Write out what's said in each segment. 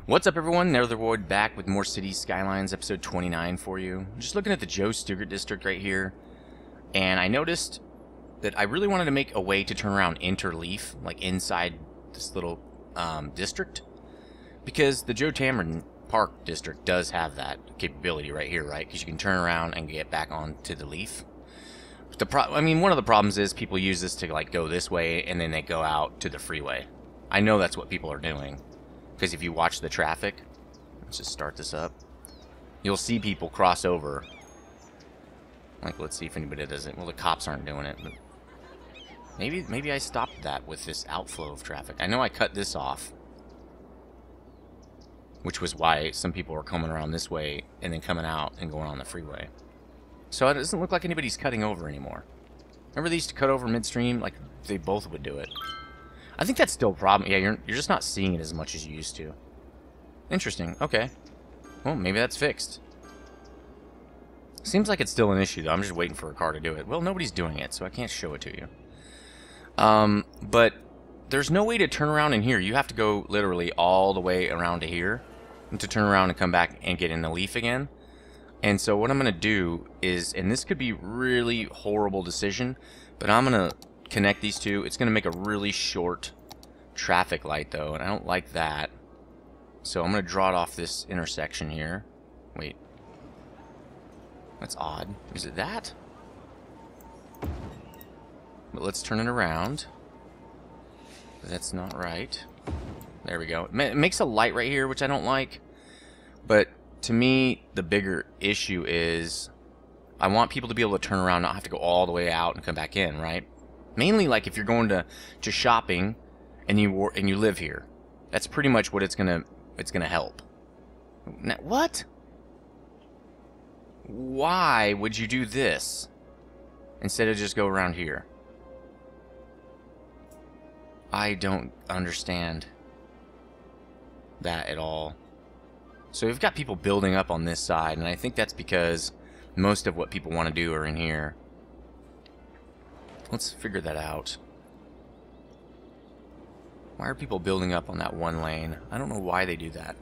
What's up, everyone? Nethervvoid back with more Cities Skylines, episode 29 for you. I'm just looking at the Joe Stugart district right here, and I noticed that I really wanted to make a way to turn around interleaf, like inside this little district, because the Joe Tamron Park district does have that capability right here, right? Because you can turn around and get back onto the leaf. I mean, one of the problems is people use this to like go this way and then they go out to the freeway. I know that's what people are doing. Because if you watch the traffic, let's just start this up, you'll see people cross over. Like, let's see if anybody does it. Well, the cops aren't doing it, but maybe I stopped that with this outflow of traffic. I know I cut this off, which was why some people were coming around this way and then coming out and going on the freeway. So it doesn't look like anybody's cutting over anymore. Remember they used to cut over midstream? Like, they both would do it. I think that's still a problem. Yeah, you're just not seeing it as much as you used to. Interesting. Okay. Well, maybe that's fixed. Seems like it's still an issue, though. I'm just waiting for a car to do it. Well, nobody's doing it, so I can't show it to you. But there's no way to turn around in here. You have to go literally all the way around to here to turn around and come back and get in the leaf again. And so what I'm going to do is, and this could be really horrible decision, but I'm going to connect these two. It's going to make a really short traffic light, though, and I don't like that. So I'm going to draw it off this intersection here. Wait. That's odd. Is it that? But let's turn it around. That's not right. There we go. It makes a light right here, which I don't like. But to me, the bigger issue is I want people to be able to turn around, not have to go all the way out and come back in, right? Mainly, like if you're going to shopping and you live here, that's pretty much what it's gonna help. Now, what? Why would you do this instead of just go around here? I don't understand that at all. So we've got people building up on this side, and I think that's because most of what people want to do are in here. Let's figure that out. Why are people building up on that one lane? I don't know why they do that.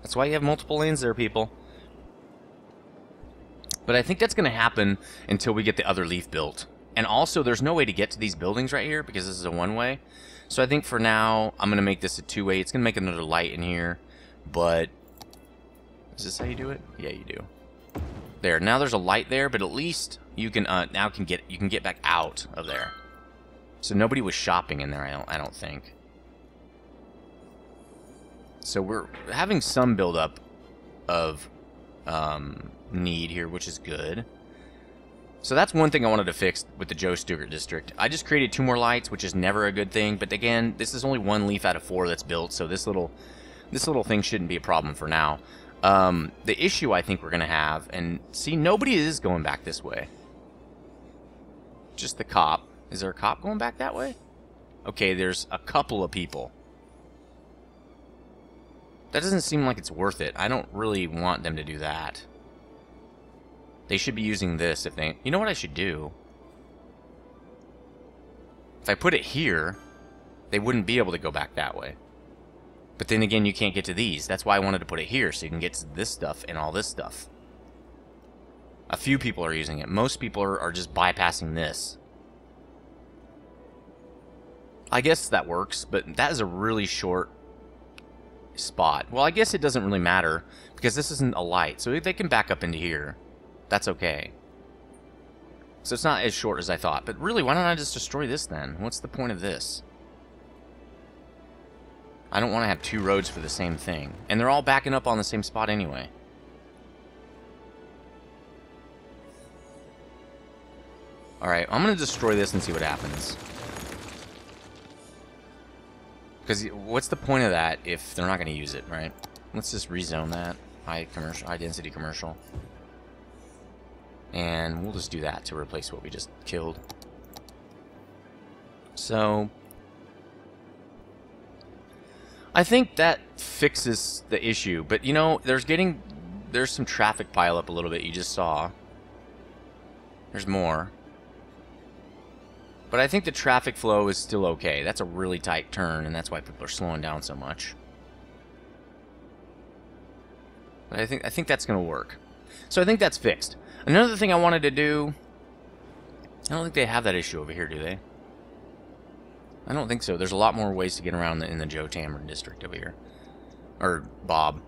That's why you have multiple lanes there, people. But I think that's going to happen until we get the other leaf built. And also, there's no way to get to these buildings right here because this is a one-way. So I think for now, I'm going to make this a two-way. It's going to make another light in here. But is this how you do it? Yeah, you do. There. Now there's a light there, but at least you can you can get back out of there. So nobody was shopping in there, I don't think. So we're having some buildup of need here, which is good. So that's one thing I wanted to fix with the Joe Stugart district. I just created 2 more lights, which is never a good thing. But again, this is only 1 leaf out of 4 that's built, so this little thing shouldn't be a problem for now. The issue I think we're going to have, and see, nobody is going back this way. Just the cop. Is there a cop going back that way? Okay, there's a couple of people. That doesn't seem like it's worth it. I don't really want them to do that. They should be using this if they... You know what I should do? If I put it here, they wouldn't be able to go back that way. But then again, you can't get to these. That's why I wanted to put it here, so you can get to this stuff and all this stuff. A few people are using it. Most people are just bypassing this. I guess that works, but that is a really short spot. Well, I guess it doesn't really matter, because this isn't a light, so if they can back up into here, that's okay. So it's not as short as I thought. But really, why don't I just destroy this then? What's the point of this? I don't want to have 2 roads for the same thing. And they're all backing up on the same spot anyway. Alright, I'm going to destroy this and see what happens. Because what's the point of that if they're not going to use it, right? Let's just rezone that. High density commercial. And we'll just do that to replace what we just killed. So I think that fixes the issue, but you know, there's some traffic pile up a little bit. You just saw. There's more. But I think the traffic flow is still okay. That's a really tight turn, and that's why people are slowing down so much. But I think that's going to work. So I think that's fixed. Another thing I wanted to do... I don't think they have that issue over here, do they? I don't think so. There's a lot more ways to get around in the Joe Tamron district over here. Or Bob.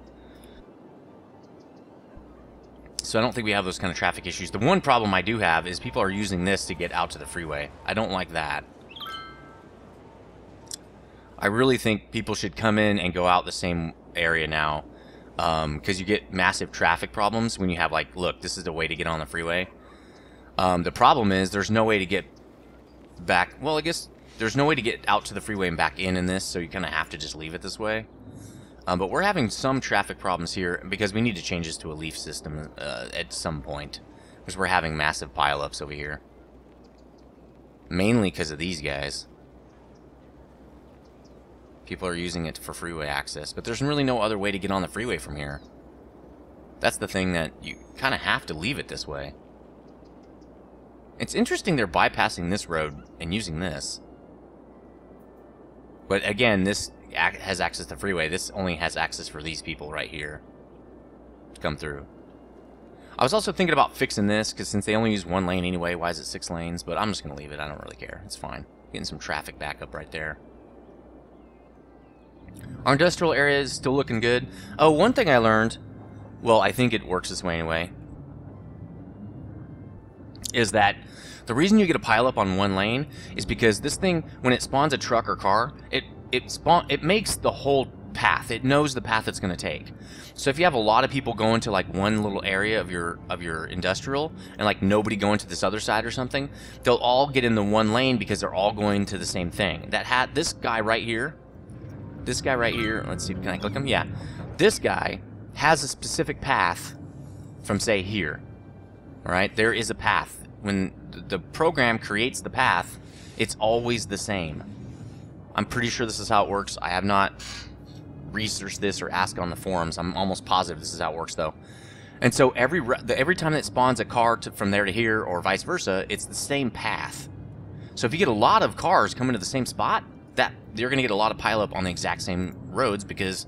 So I don't think we have those kind of traffic issues. The one problem I do have is people are using this to get out to the freeway. I don't like that. I really think people should come in and go out the same area now. Because you get massive traffic problems when you have, like, look, this is the way to get on the freeway. The problem is there's no way to get back. Well, I guess there's no way to get out to the freeway and back in this, so you kind of have to just leave it this way. But we're having some traffic problems here because we need to change this to a leaf system at some point. Because we're having massive pileups over here. Mainly because of these guys. People are using it for freeway access. But there's really no other way to get on the freeway from here. That's the thing, that you kind of have to leave it this way. It's interesting they're bypassing this road and using this. But again, this has access to the freeway. This only has access for these people right here to come through. I was also thinking about fixing this, because since they only use one lane anyway, why is it 6 lanes? But I'm just going to leave it. I don't really care. It's fine. Getting some traffic backup right there. Our industrial area is still looking good. Oh, one thing I learned, well, I think it works this way anyway, is that the reason you get a pileup on one lane is because this thing, when it spawns a truck or car, it makes the whole path. It knows the path it's going to take. So if you have a lot of people going to like one little area of your industrial and like nobody going to this other side or something, they'll all get in the one lane because they're all going to the same thing. This guy right here, let's see, can I click him? Yeah. This guy has a specific path from, say, here. All right? There is a path. When the program creates the path, it's always the same. I'm pretty sure this is how it works. I have not researched this or asked on the forums. I'm almost positive this is how it works, though. And so every time that spawns a car from there to here or vice versa, it's the same path. So if you get a lot of cars coming to the same spot, you're going to get a lot of pileup on the exact same roads because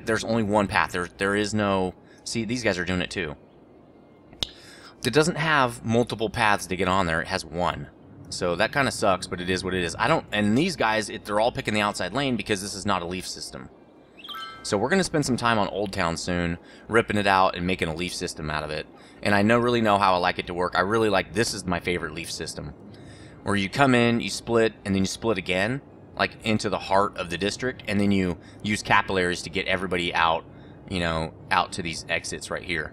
there's only one path. There is no... See, these guys are doing it too. It doesn't have multiple paths to get on there. It has one. So that kind of sucks, but it is what it is. And these guys, they're all picking the outside lane because this is not a leaf system. So we're going to spend some time on Old Town soon, ripping it out and making a leaf system out of it. And I really know how I like it to work. I really like, this is my favorite leaf system. Where you come in, you split, and then you split again, like into the heart of the district, and then you use capillaries to get everybody out, out to these exits right here.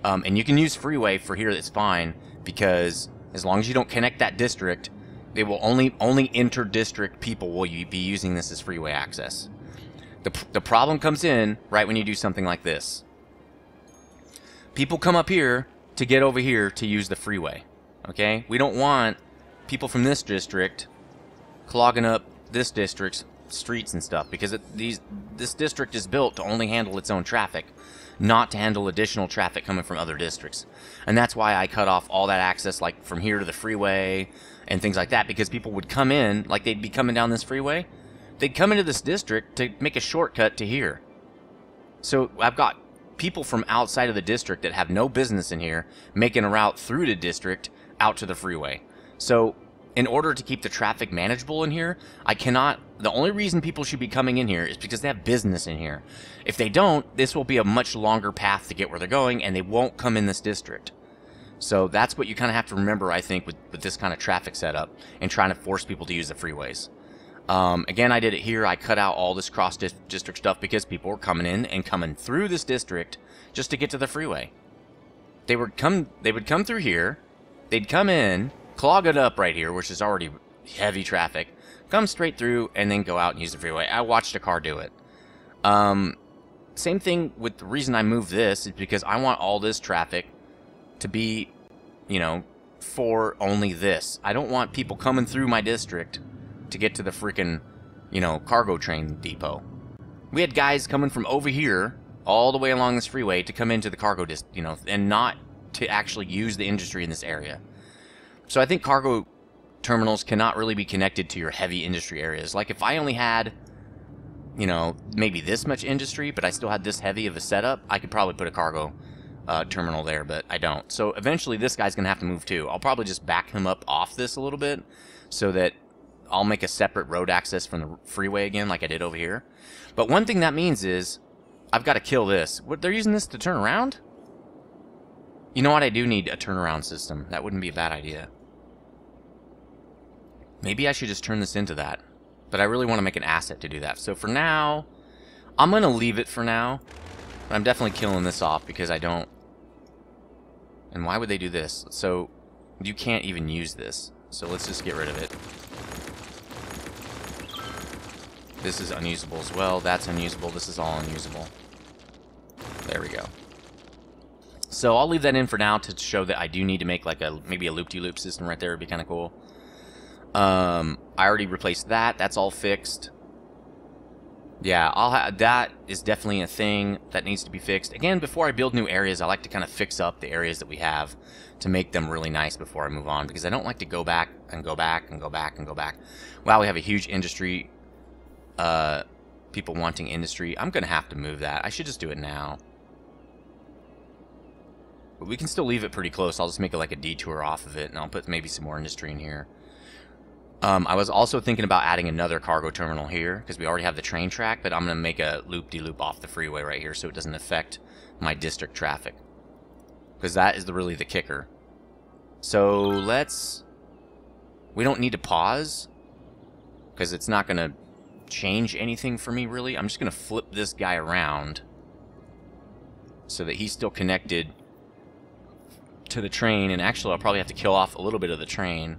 And you can use freeway for here, that's fine, because as long as you don't connect that district, it will only inter-district people will be using this as freeway access. The problem comes in right when you do something like this. People come up here to get over here to use the freeway. Okay? We don't want people from this district clogging up this district's streets and stuff, because this district is built to only handle its own traffic, not to handle additional traffic coming from other districts. And that's why I cut off all that access, like from here to the freeway and things like that, because people would come in, like they'd be coming down this freeway, they'd come into this district to make a shortcut to here. So I've got people from outside of the district that have no business in here making a route through the district out to the freeway. So in order to keep the traffic manageable in here, the only reason people should be coming in here is because they have business in here. If they don't, this will be a much longer path to get where they're going, and they won't come in this district. So that's what you kind of have to remember, I think, with this kind of traffic setup and trying to force people to use the freeways. Again, I did it here. I cut out all this cross-district stuff because people were coming in and coming through this district just to get to the freeway. They would come through here. They'd come in, clog it up right here, which is already heavy traffic, come straight through, and then go out and use the freeway. I watched a car do it. Same thing with the reason I moved this is because I want all this traffic to be, for only this. I don't want people coming through my district to get to the freaking, cargo train depot. We had guys coming from over here all the way along this freeway to come into the cargo and not to actually use the industry in this area. So I think cargo terminals cannot really be connected to your heavy industry areas. Like if I only had you know, maybe this much industry, but I still had this heavy of a setup, I could probably put a cargo terminal there, but I don't. So eventually this guy's going to have to move too. I'll probably just back him up off this a little bit so that I'll make a separate road access from the freeway again like I did over here. But one thing that means is I've got to kill this. What, they're using this to turn around? You know what? I do need a turnaround system. That wouldn't be a bad idea. Maybe I should just turn this into that. But I really want to make an asset to do that. So for now, I'm going to leave it for now. But I'm definitely killing this off because I don't... And why would they do this? So you can't even use this. So let's just get rid of it. This is unusable as well. That's unusable. This is all unusable. There we go. So I'll leave that in for now to show that I do need to make like maybe a loop-de-loop system right there. Would be kind of cool. I already replaced that. That's all fixed. Yeah, that is definitely a thing that needs to be fixed. Again, before I build new areas, I like to kind of fix up the areas that we have to make them really nice before I move on, because I don't like to go back and go back and go back and go back. Wow, we have a huge industry. People wanting industry. I'm going to have to move that. I should just do it now. But we can still leave it pretty close. I'll just make it like a detour off of it, and I'll put maybe some more industry in here. I was also thinking about adding another cargo terminal here, because we already have the train track, but I'm going to make a loop-de-loop off the freeway right here so it doesn't affect my district traffic. Because that is really the kicker. So let's... We don't need to pause, because it's not going to change anything for me, really. I'm just going to flip this guy around so that he's still connected to the train, and actually I'll probably have to kill off a little bit of the train.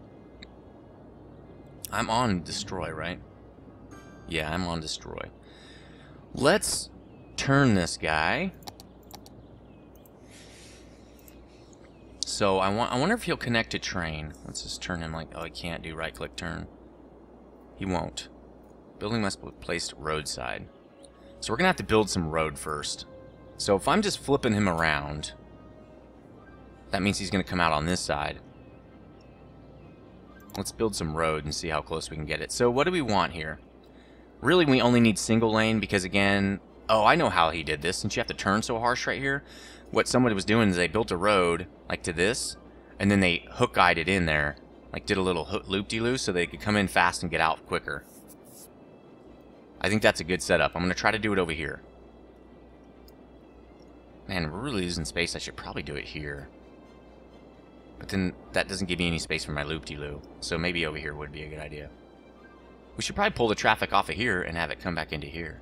I'm on destroy, right? Yeah, I'm on destroy. Let's turn this guy. So I wonder if he'll connect to train. Let's just turn him like, oh, he can't do right click turn. He won't. Building must be placed roadside. So we're gonna have to build some road first. So if I'm just flipping him around, that means he's gonna come out on this side. Let's build some road and see how close we can get it. So what do we want here? Really, we only need single lane because, again... Oh, I know how he did this. Since you have to turn so harsh right here, what somebody was doing is they built a road, like to this, and then they hook-eyed it in there. Like, did a little loop-de-loop so they could come in fast and get out quicker. I think that's a good setup. I'm going to try to do it over here. Man, we're really losing space. I should probably do it here. But then that doesn't give me any space for my loop-de-loop. So maybe over here would be a good idea. We should probably pull the traffic off of here and have it come back into here.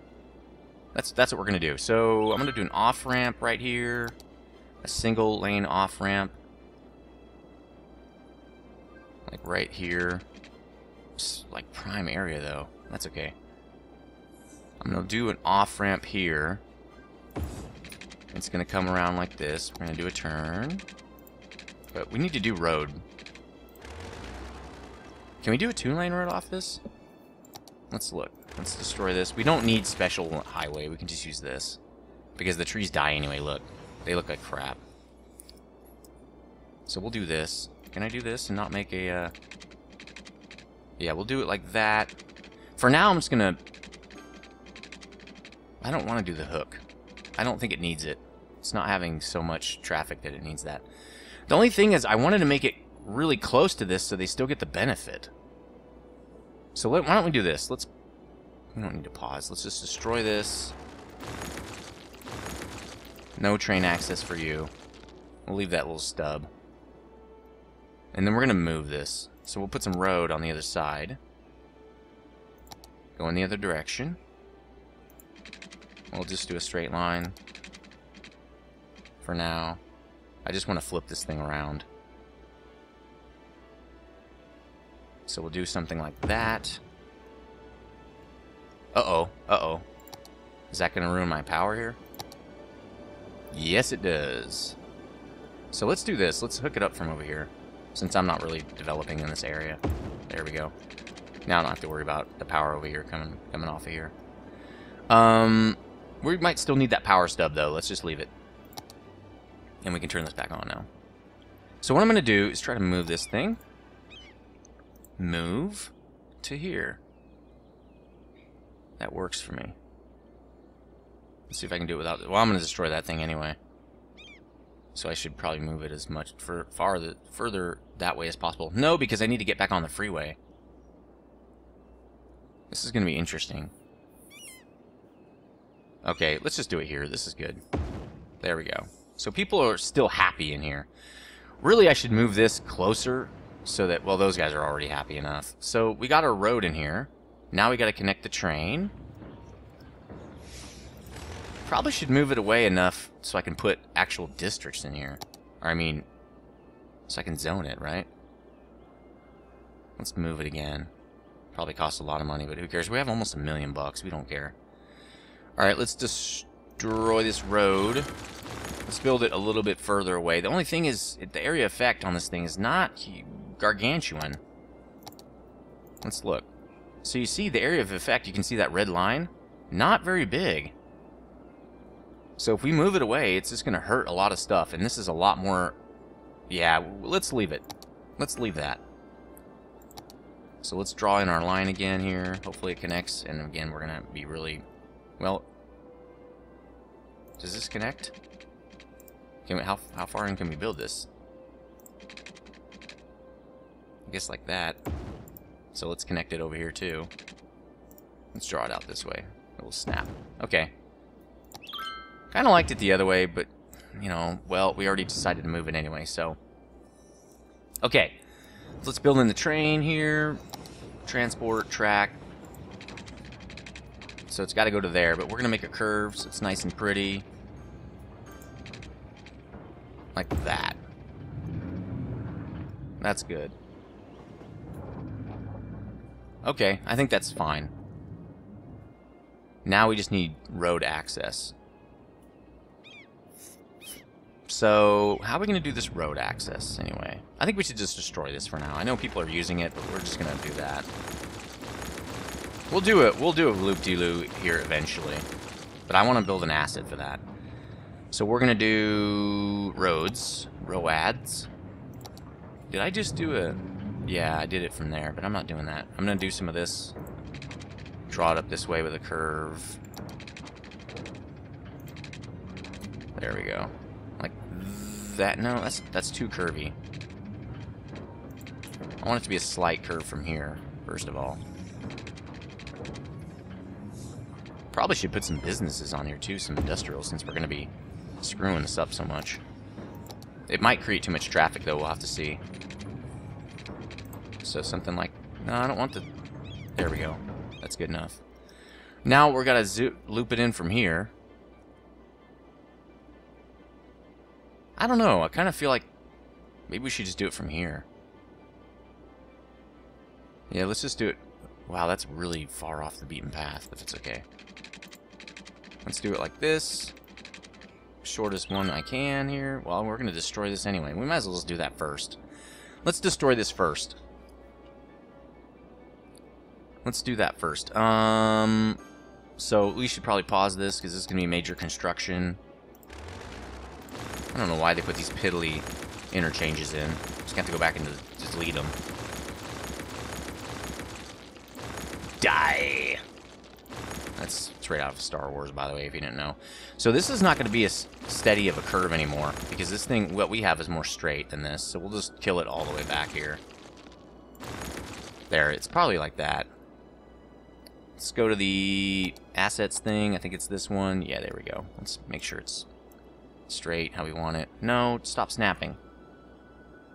That's what we're going to do. So I'm going to do an off-ramp right here. A single lane off-ramp. Like right here. It's like prime area though. That's okay. I'm going to do an off-ramp here. It's going to come around like this. We're going to do a turn. But we need to do road. Can we do a 2-lane road off this? Let's look. Let's destroy this. We don't need special highway. We can just use this. Because the trees die anyway, look. They look like crap. So we'll do this. Can I do this and not make a... Yeah, we'll do it like that. For now, I'm just going to... I don't want to do the hook. I don't think it needs it. It's not having so much traffic that it needs that. The only thing is I wanted to make it really close to this so they still get the benefit. So why don't we do this? We don't need to pause. Let's just destroy this. No train access for you. We'll leave that little stub. And then we're going to move this. So we'll put some road on the other side. Go in the other direction. We'll just do a straight line for now. I just want to flip this thing around. So we'll do something like that. Uh-oh. Uh-oh. Is that going to ruin my power here? Yes, it does. So let's do this. Let's hook it up from over here, since I'm not really developing in this area. There we go. Now I don't have to worry about the power over here coming off of here. We might still need that power stub, though. Let's just leave it. And we can turn this back on now. So what I'm going to do is try to move this thing. Move to here. That works for me. Let's see if I can do it without... Well, I'm going to destroy that thing anyway. So I should probably move it as much further that way as possible. No, because I need to get back on the freeway. This is going to be interesting. Okay, let's just do it here. This is good. There we go. So people are still happy in here. Really, I should move this closer so that... Well, those guys are already happy enough. So we got our road in here. Now we got to connect the train. Probably should move it away enough so I can put actual districts in here. Or, I mean, so I can zone it, right? Let's move it again. Probably costs a lot of money, but who cares? We have almost $1 million bucks. We don't care. Alright, let's destroy this road. Let's build it a little bit further away. The only thing is, the area effect on this thing is not gargantuan. Let's look. So you see the area of effect, you can see that red line? Not very big. So if we move it away, it's just going to hurt a lot of stuff. And this is a lot more... Yeah, let's leave it. Let's leave that. So let's draw in our line again here. Hopefully it connects. And again, we're going to be really... Well... Does this connect? Can we, how far in can we build this? I guess like that. So let's connect it over here too. Let's draw it out this way. It will snap. Okay. Kind of liked it the other way, but, you know, well, we already decided to move it anyway, so. Okay. Let's build in the train here. Transport, track. So it's got to go to there, but we're going to make a curve so it's nice and pretty. Like that. That's good. Okay, I think that's fine. Now we just need road access. So, how are we going to do this road access, anyway? I think we should just destroy this for now. I know people are using it, but we're just going to do that. We'll do it. We'll do a loop-de-loop here eventually. But I want to build an asset for that. So we're going to do roads. Roads. Did I just do a... Yeah, I did it from there, but I'm not doing that. I'm going to do some of this. Draw it up this way with a curve. There we go. Like that. No, that's too curvy. I want it to be a slight curve from here, first of all. Probably should put some businesses on here too, some industrial, since we're going to be screwing this up so much. It might create too much traffic, though. We'll have to see. So something like... No, I don't want the... There we go. That's good enough. Now we're going to loop it in from here. I don't know. I kind of feel like maybe we should just do it from here. Yeah, let's just do it. Wow, that's really far off the beaten path, but it's okay. Let's do it like this. Shortest one I can here. Well, we're going to destroy this anyway. We might as well just do that first. Let's destroy this first. Let's do that first. So we should probably pause this because this is going to be major construction. I don't know why they put these piddly interchanges in. Just have to go back and just delete them. Die! That's straight out of Star Wars, by the way, if you didn't know. So this is not going to be as steady of a curve anymore, because this thing, what we have is more straight than this. So we'll just kill it all the way back here. There, it's probably like that. Let's go to the assets thing. I think it's this one. Yeah, there we go. Let's make sure it's straight how we want it. No, stop snapping.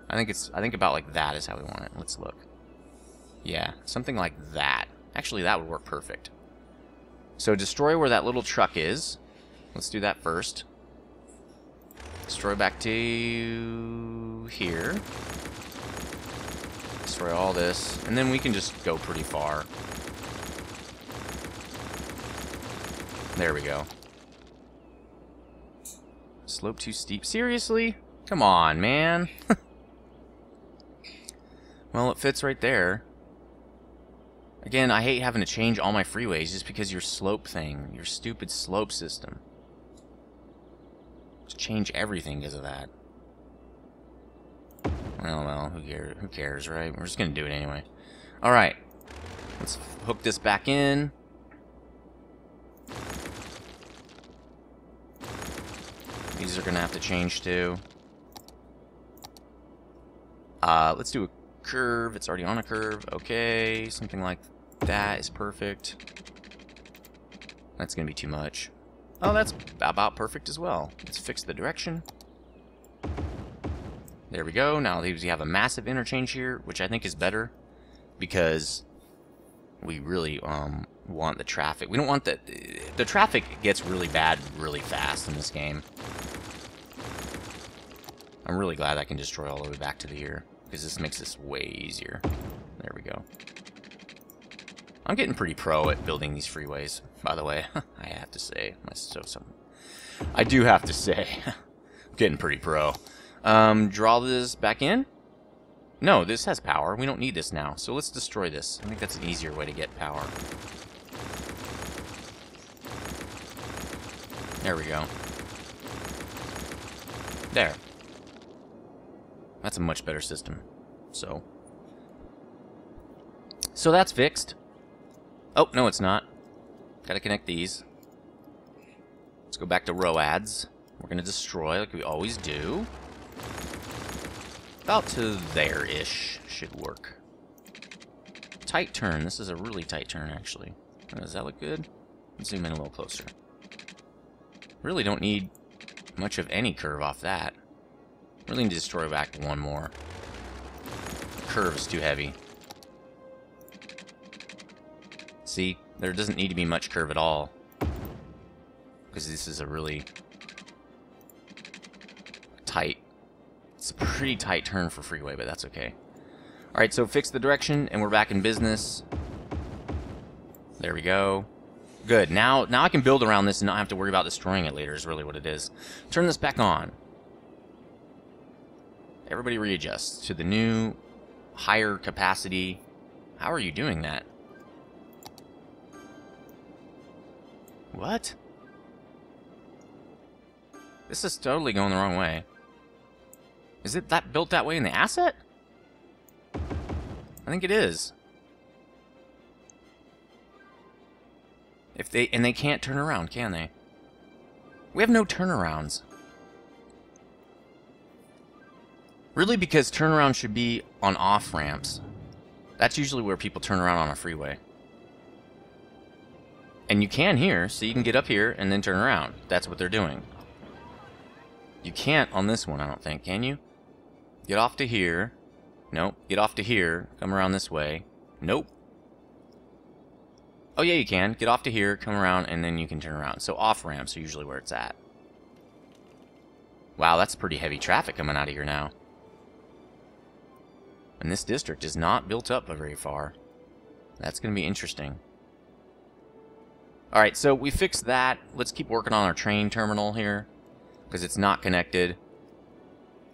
I think about like that is how we want it. Let's look. Yeah, something like that. Actually, that would work perfect. So destroy where that little truck is. Let's do that first. Destroy back to here. Destroy all this. And then we can just go pretty far. There we go. Slope too steep. Seriously? Come on, man. Well, it fits right there. Again, I hate having to change all my freeways just because your slope thing. Your stupid slope system. Just change everything because of that. Well, who cares, right? We're just going to do it anyway. Alright. Let's hook this back in. These are going to have to change too. Let's do a curve. It's already on a curve. Okay, something like that is perfect. That's going to be too much. Oh, that's about perfect as well. Let's fix the direction. There we go. Now we have a massive interchange here, which I think is better because we really want the traffic. We don't want the traffic gets really bad really fast in this game. I'm really glad I can destroy all the way back to here because this makes this way easier. There we go. I'm getting pretty pro at building these freeways, by the way. I have to say. I do have to say. I'm getting pretty pro. Draw this back in? No, this has power. We don't need this now. So let's destroy this. I think that's an easier way to get power. There we go. There. That's a much better system. So that's fixed. Oh, no, it's not. Gotta connect these. Let's go back to ROADs. We're gonna destroy like we always do. About to there-ish should work. Tight turn. This is a really tight turn, actually. Does that look good? Let's zoom in a little closer. Really don't need much of any curve off that. Really need to destroy back one more. The curve is too heavy. See? There doesn't need to be much curve at all. Because this is a really tight. It's a pretty tight turn for freeway, but that's okay. Alright, so fix the direction, and we're back in business. There we go. Good. Now I can build around this and not have to worry about destroying it later, is really what it is. Turn this back on. Everybody readjusts to the new, higher capacity. How are you doing that? What? This is totally going the wrong way. Is it that built that way in the asset? I think it is. And they can't turn around, can they? We have no turnarounds. Really, because turnaround should be on off-ramps. That's usually where people turn around on a freeway. And you can here, so you can get up here and then turn around. That's what they're doing. You can't on this one, I don't think, can you? Get off to here. Nope. Get off to here. Come around this way. Nope. Oh, yeah, you can. Get off to here, come around, and then you can turn around. So off-ramps are usually where it's at. Wow, that's pretty heavy traffic coming out of here now. And this district is not built up very far. That's going to be interesting. Alright, so we fixed that. Let's keep working on our train terminal here, because it's not connected.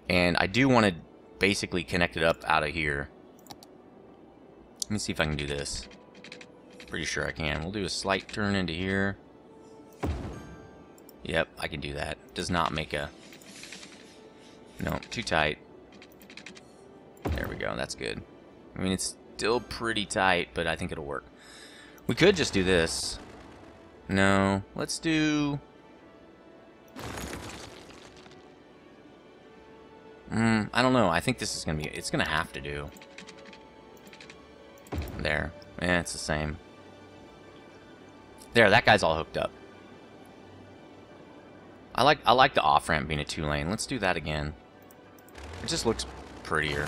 And I do want to basically connect it up out of here. Let me see if I can do this. Pretty sure I can. We'll do a slight turn into here. Yep, I can do that. Does not make a... No, too tight. There we go, that's good. I mean, it's still pretty tight, but I think it'll work. We could just do this. No, let's do... I don't know. I think this is going to be... It's going to have to do. There. Yeah, it's the same. There, that guy's all hooked up. I like the off-ramp being a 2-lane. Let's do that again. It just looks prettier.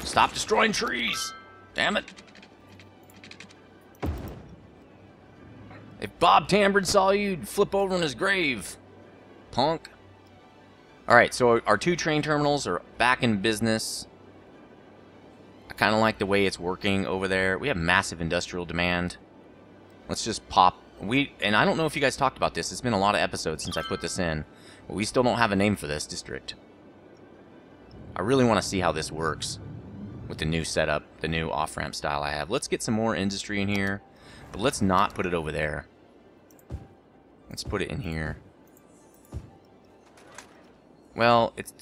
Stop destroying trees! Damn it! If Bob Tambridge saw you, you'd flip over in his grave. Punk. Alright, so our 2 train terminals are back in business. I kind of like the way it's working over there. We have massive industrial demand. Let's just pop... And I don't know if you guys talked about this. It's been a lot of episodes since I put this in. But we still don't have a name for this district. I really want to see how this works with the new setup, the new off-ramp style I have. Let's get some more industry in here. But let's not put it over there. Let's put it in here. Well, it's...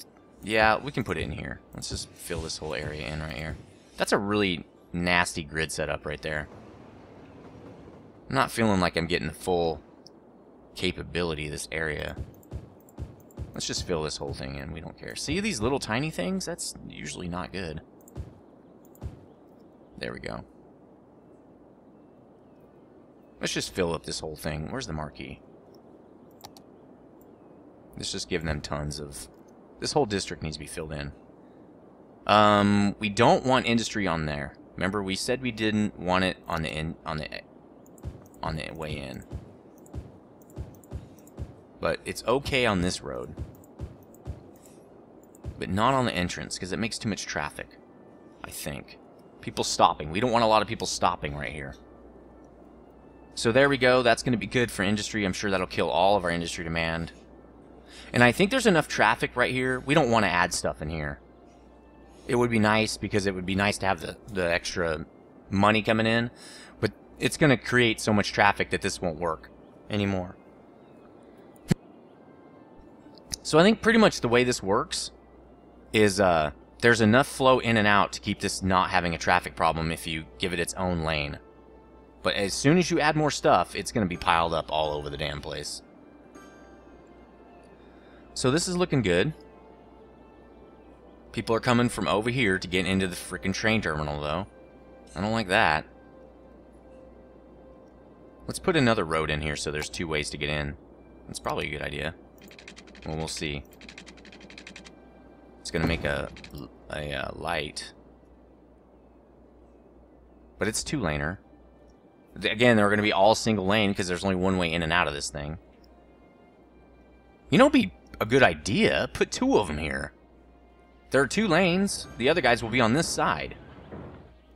Yeah, we can put it in here. Let's just fill this whole area in right here. That's a really nasty grid setup right there. I'm not feeling like I'm getting the full capability of this area. Let's just fill this whole thing in. We don't care. See these little tiny things? That's usually not good. There we go. Let's just fill up this whole thing. Where's the marquee? Let's just give them tons of... This whole district needs to be filled in. We don't want industry on there. Remember, we said we didn't want it on the way in. But it's okay on this road. But not on the entrance, because it makes too much traffic, I think. People stopping. We don't want a lot of people stopping right here. So there we go. That's going to be good for industry. I'm sure that'll kill all of our industry demand. And I think there's enough traffic right here. We don't want to add stuff in here. It would be nice, because it would be nice to have the extra money coming in. But it's going to create so much traffic that this won't work anymore. So I think pretty much the way this works is there's enough flow in and out to keep this not having a traffic problem if you give it its own lane. But as soon as you add more stuff, it's going to be piled up all over the damn place. So this is looking good. People are coming from over here to get into the freaking train terminal, though. I don't like that. Let's put another road in here so there's two ways to get in. That's probably a good idea. Well, we'll see. It's going to make a light. But it's two-laner. Again, they're going to be all single lane because there's only one way in and out of this thing. You know, it'd be a good idea. Put two of them here. There are two lanes. The other guys will be on this side.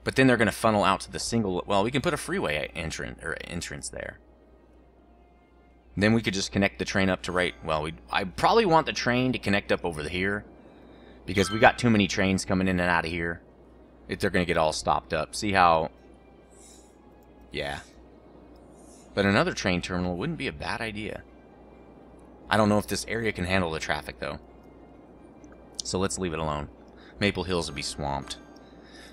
But then they're going to funnel out to the single... Well, we can put a freeway entrance there. Then we could just connect the train up to right... Well, I probably want the train to connect up over here. Because we got too many trains coming in and out of here. If they're going to get all stopped up. See how... Yeah. But another train terminal wouldn't be a bad idea. I don't know if this area can handle the traffic, though. So let's leave it alone. Maple Hills will be swamped.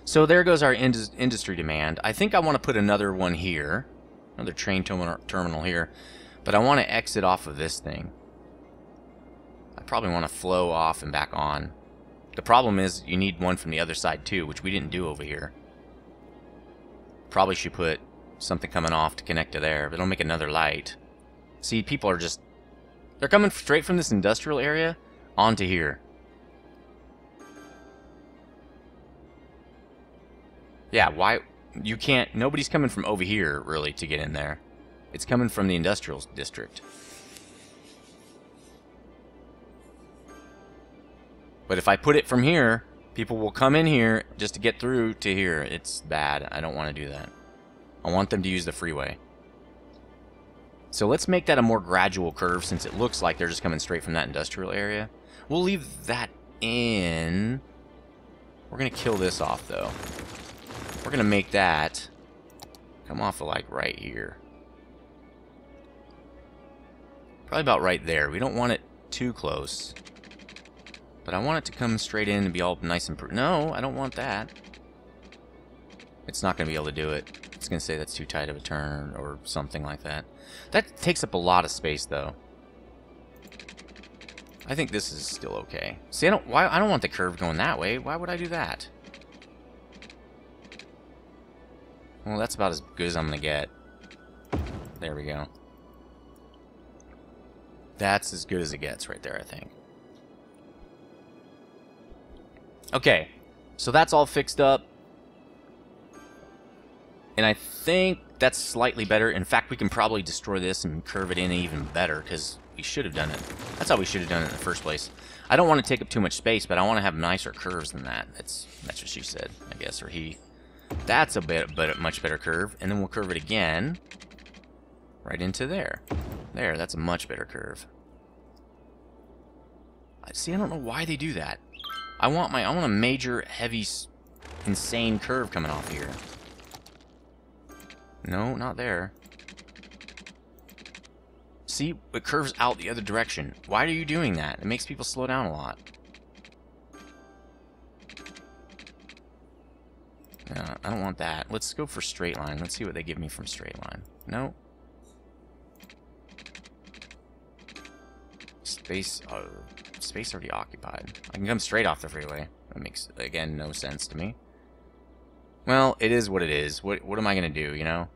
So there goes our industry demand. I think I want to put another one here. Another train terminal here. But I want to exit off of this thing. I probably want to flow off and back on. The problem is you need one from the other side too, which we didn't do over here. Probably should put something coming off to connect to there, but it'll make another light. See, people are just... They're coming straight from this industrial area onto here. Yeah, why... You can't... Nobody's coming from over here, really, to get in there. It's coming from the industrial district. But if I put it from here, people will come in here just to get through to here. It's bad. I don't want to do that. I want them to use the freeway. So let's make that a more gradual curve since it looks like they're just coming straight from that industrial area. We'll leave that in. We're going to kill this off, though. We're going to make that come off of, like, right here. Probably about right there. We don't want it too close. But I want it to come straight in and be all nice and... No, I don't want that. It's not going to be able to do it. It's going to say that's too tight of a turn or something like that. That takes up a lot of space, though. I think this is still okay. See, I don't want the curve going that way. Why would I do that? Well, that's about as good as I'm going to get. There we go. That's as good as it gets right there, I think. Okay, so that's all fixed up. And I think that's slightly better. In fact, we can probably destroy this and curve it in even better, because we should have done it. That's how we should have done it in the first place. I don't want to take up too much space, but I want to have nicer curves than that. That's what she said, I guess, or he. That's a much better curve. And then we'll curve it again. Right into there. There, that's a much better curve. See, I don't know why they do that. I want a major, heavy, insane curve coming off here. No, not there. See, it curves out the other direction. Why are you doing that? It makes people slow down a lot. No, I don't want that. Let's go for straight line. Let's see what they give me from straight line. No. Space already occupied. I can come straight off the freeway. That makes, again, no sense to me. Well, it is what it is. What am I going to do, you know?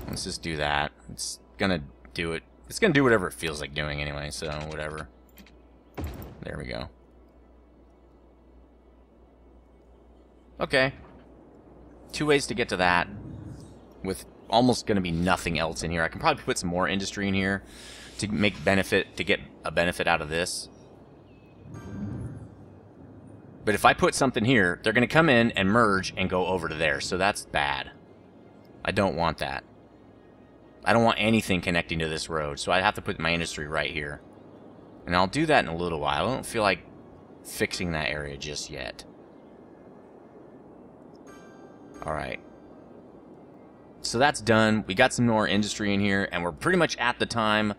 Let's just do that. It's going to do it. It's going to do whatever it feels like doing anyway, so whatever. There we go. Okay. 2 ways to get to that with almost going to be nothing else in here. I can probably put some more industry in here to make benefit, to get a benefit out of this. But if I put something here, they're going to come in and merge and go over to there, so that's bad. I don't want that. I don't want anything connecting to this road, so I'd have to put my industry right here. And I'll do that in a little while. I don't feel like fixing that area just yet. Alright. So that's done. We got some more industry in here, and we're pretty much at the time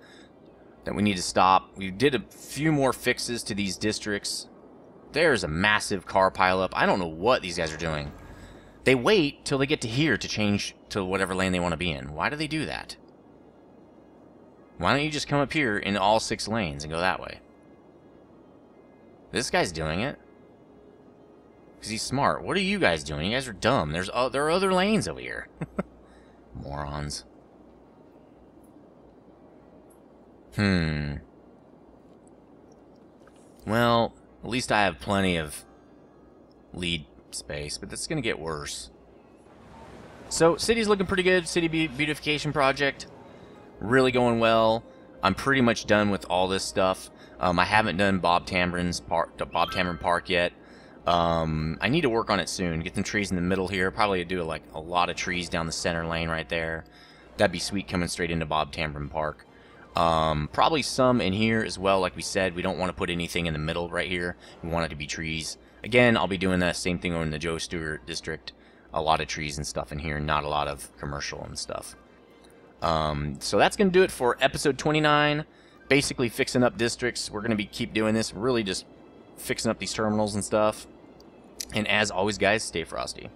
that we need to stop. We did a few more fixes to these districts. There's a massive car pileup. I don't know what these guys are doing. They wait till they get to here to change to whatever lane they want to be in. Why do they do that? Why don't you just come up here in all 6 lanes and go that way? This guy's doing it. Because he's smart. What are you guys doing? You guys are dumb. There are other lanes over here. Morons. Well, at least I have plenty of lead space, but that's going to get worse. So, city's looking pretty good. City beautification project. Really going well. I'm pretty much done with all this stuff. I haven't done Bob Tamron Park yet. I need to work on it soon. Get some trees in the middle here. Probably do like a lot of trees down the center lane right there. That'd be sweet coming straight into Bob Tamron Park. Probably some in here as well. Like we said, we don't want to put anything in the middle right here. We want it to be trees. Again, I'll be doing that same thing over in the Joe Stewart district. A lot of trees and stuff in here, not a lot of commercial and stuff. So that's going to do it for episode 29. Basically fixing up districts. We're going to keep doing this. Really just fixing up these terminals and stuff. And as always, guys, stay frosty.